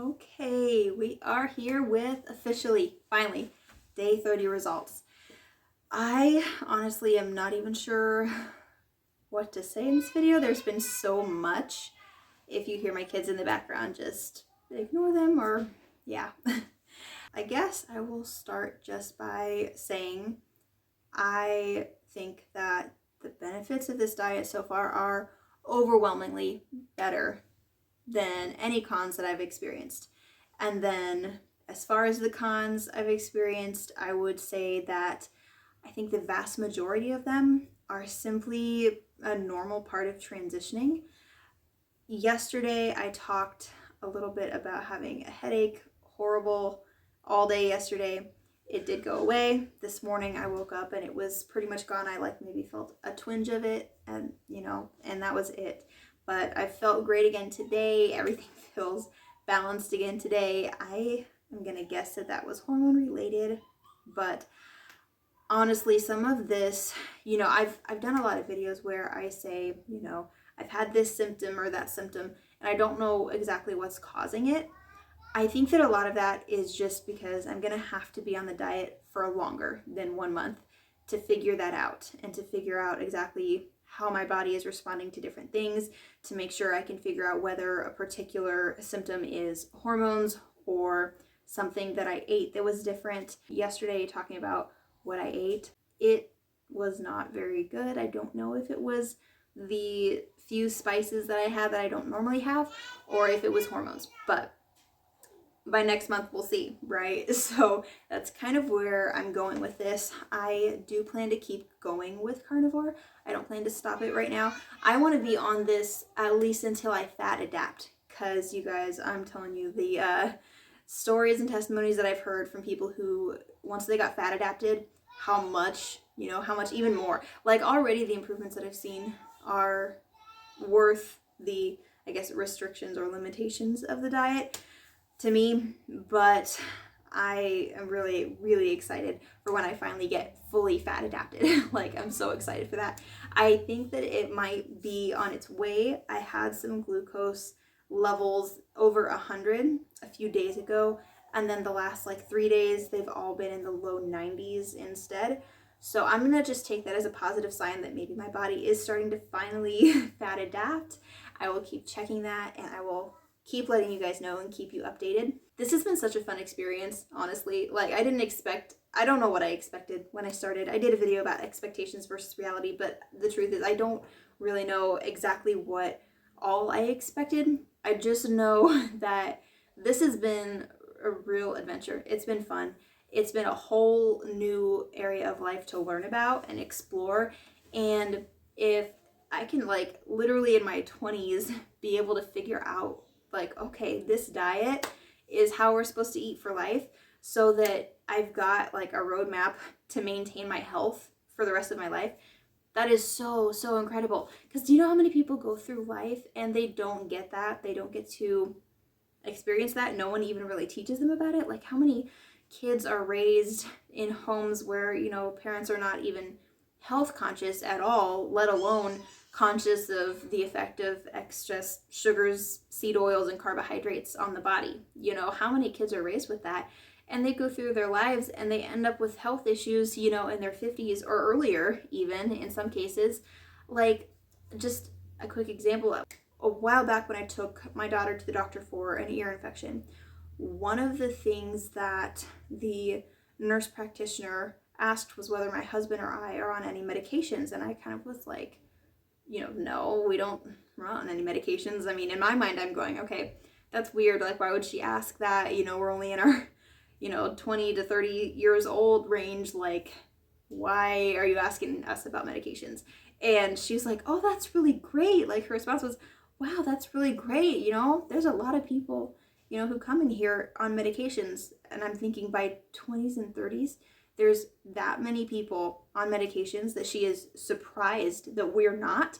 Okay, we are here with officially, finally, day 30 results. I honestly am not even sure what to say in this video. There's been so much. If you hear my kids in the background, just ignore them or yeah. I guess I will start just by saying I think that the benefits of this diet so far are overwhelmingly better than any cons that I've experienced. And then as far as the cons I've experienced, I would say that I think the vast majority of them are simply a normal part of transitioning. Yesterday, I talked a little bit about having a headache, horrible, all day yesterday. It did go away. This morning I woke up and it was pretty much gone. I maybe felt a twinge of it and that was it. But I felt great again today. Everything feels balanced again today. I am gonna guess that was hormone related, but honestly, some of this, I've done a lot of videos where I say, I've had this symptom or that symptom, and I don't know exactly what's causing it. I think that a lot of that is just because I'm gonna have to be on the diet for longer than 1 month to figure that out and to figure out exactly how my body is responding to different things, to make sure I can figure out whether a particular symptom is hormones or something that I ate that was different. Yesterday, talking about what I ate, it was not very good. I don't know if it was the few spices that I had that I don't normally have or if it was hormones, but by next month we'll see, right? So that's kind of where I'm going with this. I do plan to keep going with carnivore. I don't plan to stop it right now. I want to be on this at least until I fat adapt, because you guys, I'm telling you, the stories and testimonies that I've heard from people who, once they got fat adapted, how much even more. Like already the improvements that I've seen are worth the, I guess, restrictions or limitations of the diet to me, but I am really, really excited for when I finally get fully fat adapted. I'm so excited for that. I think that it might be on its way. I had some glucose levels over 100 a few days ago, and then the last 3 days they've all been in the low 90s instead. So I'm gonna just take that as a positive sign that maybe my body is starting to finally fat adapt. I will keep checking that, and I will keep letting you guys know and keep you updated. This has been such a fun experience, honestly. I don't know what I expected when I started. I did a video about expectations versus reality, but the truth is I don't really know exactly what all I expected. I just know that this has been a real adventure. It's been fun. It's been a whole new area of life to learn about and explore. And if I can literally in my 20s be able to figure out okay, this diet is how we're supposed to eat for life, so that I've got a roadmap to maintain my health for the rest of my life. That is so, so incredible. Because do you know how many people go through life and they don't get that? They don't get to experience that. No one even really teaches them about it. How many kids are raised in homes where, parents are not even health conscious at all, let alone conscious of the effect of excess sugars, seed oils, and carbohydrates on the body. How many kids are raised with that? And they go through their lives and they end up with health issues, in their 50s or earlier, even in some cases. Just a quick example. A while back when I took my daughter to the doctor for an ear infection, one of the things that the nurse practitioner asked was whether my husband or I are on any medications. And I kind of was like, no, we're not on any medications. I mean, in my mind, I'm going, okay, that's weird. Why would she ask that? We're only in our, 20 to 30 years old range. Why are you asking us about medications? And she's like, oh, that's really great. Her response was, wow, that's really great. There's a lot of people, who come in here on medications. And I'm thinking by 20s and 30s, there's that many people on medications that she is surprised that we're not.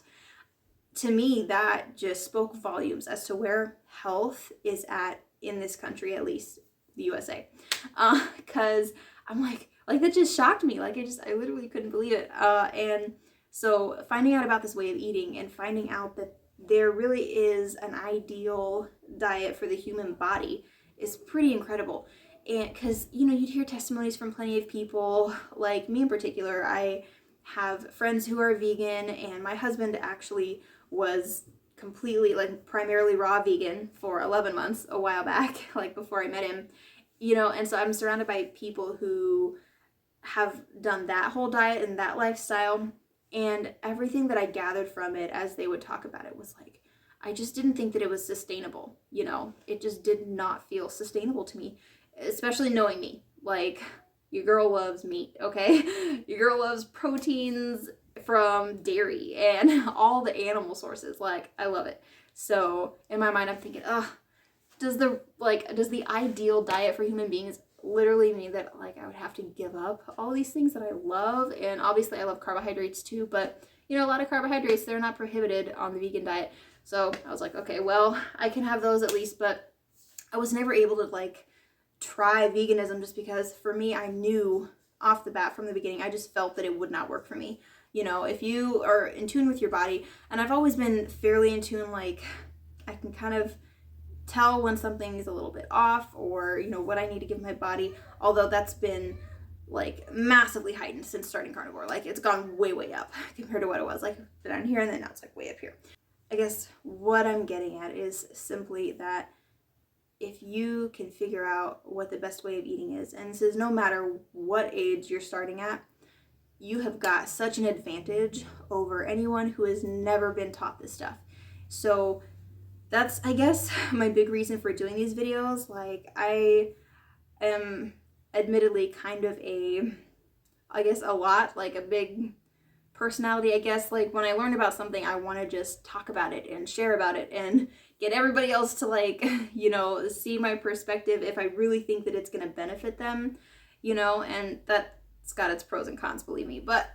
To me, that just spoke volumes as to where health is at in this country, at least the USA. Because I'm that just shocked me. I literally couldn't believe it. And so finding out about this way of eating and finding out that there really is an ideal diet for the human body is pretty incredible. And because, you know, you'd hear testimonies from plenty of people, like me in particular. I have friends who are vegan, and my husband actually was completely, like, primarily raw vegan for 11 months a while back, like before I met him, you know. And so I'm surrounded by people who have done that whole diet and that lifestyle, and everything that I gathered from it as they would talk about it was like, I just didn't think that it was sustainable, you know. It just did not feel sustainable to me, especially knowing me. Like, your girl loves meat, okay? Your girl loves proteins from dairy and all the animal sources. Like, I love it. So in my mind, I'm thinking, does the ideal diet for human beings literally mean that, like, I would have to give up all these things that I love? And obviously I love carbohydrates too, but, you know, a lot of carbohydrates, they're not prohibited on the vegan diet. So I was like, okay, well, I can have those at least. But I was never able to, like, try veganism, just because for me, I knew off the bat from the beginning, I just felt that it would not work for me. You know, if you are in tune with your body, and I've always been fairly in tune, like, I can kind of tell when something is a little bit off, or, you know, what I need to give my body, although that's been, like, massively heightened since starting carnivore. Like, it's gone way, way up compared to what it was, like, down here, and then now it's, like, way up here. I guess what I'm getting at is simply that if you can figure out what the best way of eating is, and this is no matter what age you're starting at, you have got such an advantage over anyone who has never been taught this stuff. So that's, I guess, my big reason for doing these videos. Like, I am admittedly kind of a big personality, I guess. Like, when I learn about something, I want to just talk about it and share about it and get everybody else to, like, you know, see my perspective if I really think that it's going to benefit them, you know. And that's got its pros and cons, believe me. But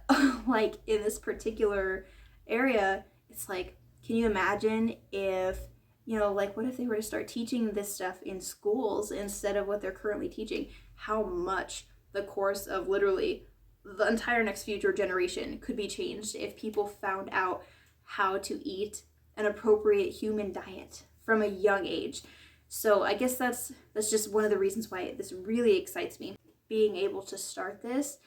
like, in this particular area, it's like, can you imagine if, you know, like, what if they were to start teaching this stuff in schools instead of what they're currently teaching? How much the course of literally the entire next future generation could be changed if people found out how to eat an appropriate human diet from a young age. So I guess that's just one of the reasons why this really excites me, being able to start this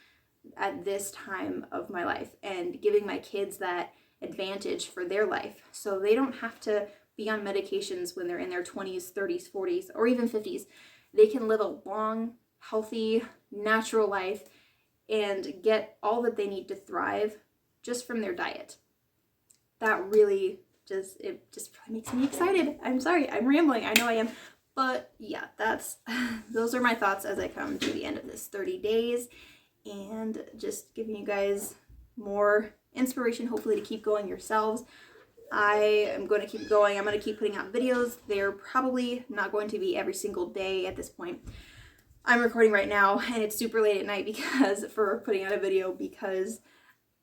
at this time of my life and giving my kids that advantage for their life, so they don't have to be on medications when they're in their 20s, 30s, 40s, or even 50s. They can live a long, healthy, natural life and get all that they need to thrive just from their diet. That really just really makes me excited. I'm sorry, I'm rambling, I know I am. But yeah, those are my thoughts as I come to the end of this 30 days, and just giving you guys more inspiration, hopefully, to keep going yourselves. I am going to keep going. I'm going to keep putting out videos. They're probably not going to be every single day at this point. I'm recording right now, and it's super late at night for putting out a video, because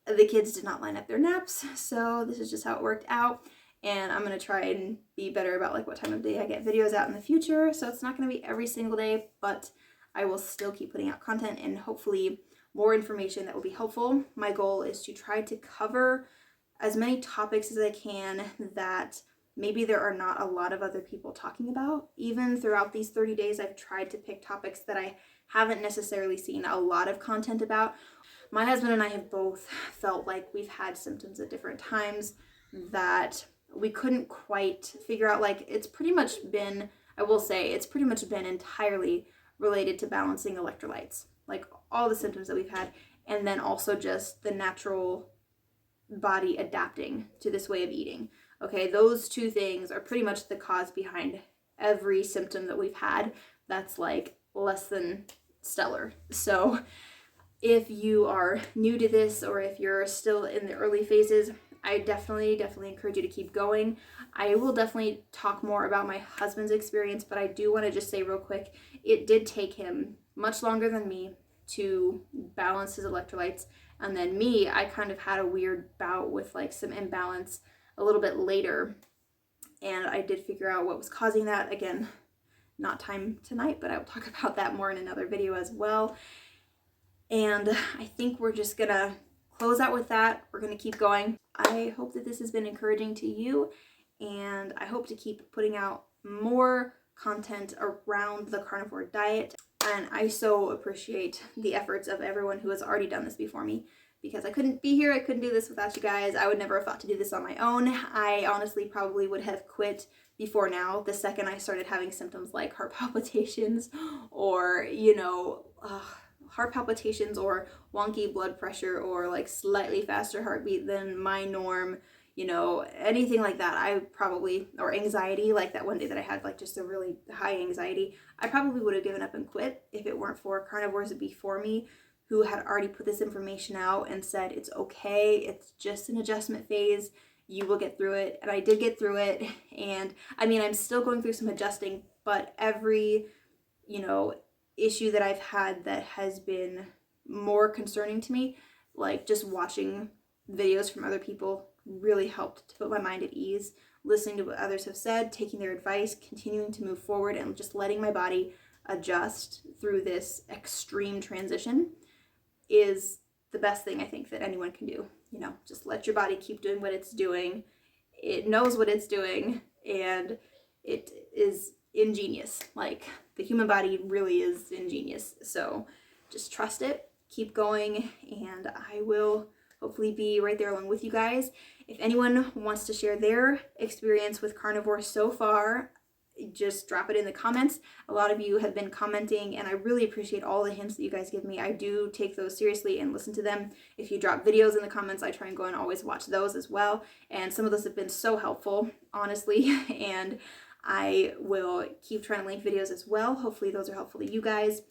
the kids did not line up their naps. So this is just how it worked out. And I'm going to try and be better about, like, what time of day I get videos out in the future. So it's not going to be every single day, but I will still keep putting out content and hopefully more information that will be helpful. My goal is to try to cover as many topics as I can that maybe there are not a lot of other people talking about. Even throughout these 30 days, I've tried to pick topics that I haven't necessarily seen a lot of content about. My husband and I have both felt like we've had symptoms at different times that we couldn't quite figure out. Like, it's pretty much been, I will say, it's pretty much been entirely related to balancing electrolytes. Like, all the symptoms that we've had, and then also just the natural body adapting to this way of eating. Okay, those two things are pretty much the cause behind every symptom that we've had. That's, like, less than stellar. So if you are new to this, or if you're still in the early phases, I definitely encourage you to keep going. I will definitely talk more about my husband's experience, but I do want to just say real quick, it did take him much longer than me to balance his electrolytes. And then me, I kind of had a weird bout with, like, some imbalance a little bit later. And I did figure out what was causing that. Again, not time tonight, but I will talk about that more in another video as well. And I think we're just gonna close out with that. We're gonna keep going. I hope that this has been encouraging to you, and I hope to keep putting out more content around the carnivore diet. And I so appreciate the efforts of everyone who has already done this before me, because I couldn't be here, I couldn't do this without you guys. I would never have thought to do this on my own. I honestly probably would have quit before now, the second I started having symptoms like heart palpitations or, you know, heart palpitations or wonky blood pressure or like slightly faster heartbeat than my norm, you know, anything like that. I probably, or anxiety, like that one day that I had like just a really high anxiety, I probably would have given up and quit if it weren't for carnivores before me who had already put this information out and said, it's okay, it's just an adjustment phase, you will get through it. And I did get through it. And I mean, I'm still going through some adjusting, but every, you know, issue that I've had that has been more concerning to me, like just watching videos from other people really helped to put my mind at ease, listening to what others have said, taking their advice, continuing to move forward, and just letting my body adjust through this extreme transition is the best thing I think that anyone can do. You know, just let your body keep doing what it's doing. It knows what it's doing, and it is ingenious. Like, the human body really is ingenious. So just trust it, keep going, and I will hopefully be right there along with you guys. If anyone wants to share their experience with carnivore so far, just drop it in the comments. A lot of you have been commenting, and I really appreciate all the hints that you guys give me. I do take those seriously and listen to them. If you drop videos in the comments, I try and go and always watch those as well. And some of those have been so helpful, honestly, and I will keep trying to link videos as well. Hopefully those are helpful to you guys.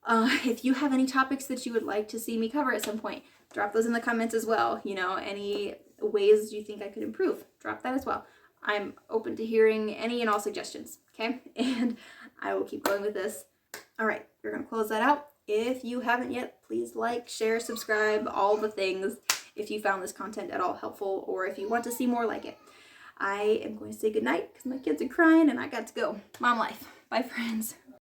If you have any topics that you would like to see me cover at some point, drop those in the comments as well. You know, any ways you think I could improve, drop that as well. I'm open to hearing any and all suggestions, okay? And I will keep going with this. All right, we're gonna close that out. If you haven't yet, please like, share, subscribe, all the things if you found this content at all helpful, or if you want to see more like it. I am going to say goodnight because my kids are crying and I got to go. Mom life. Bye, friends.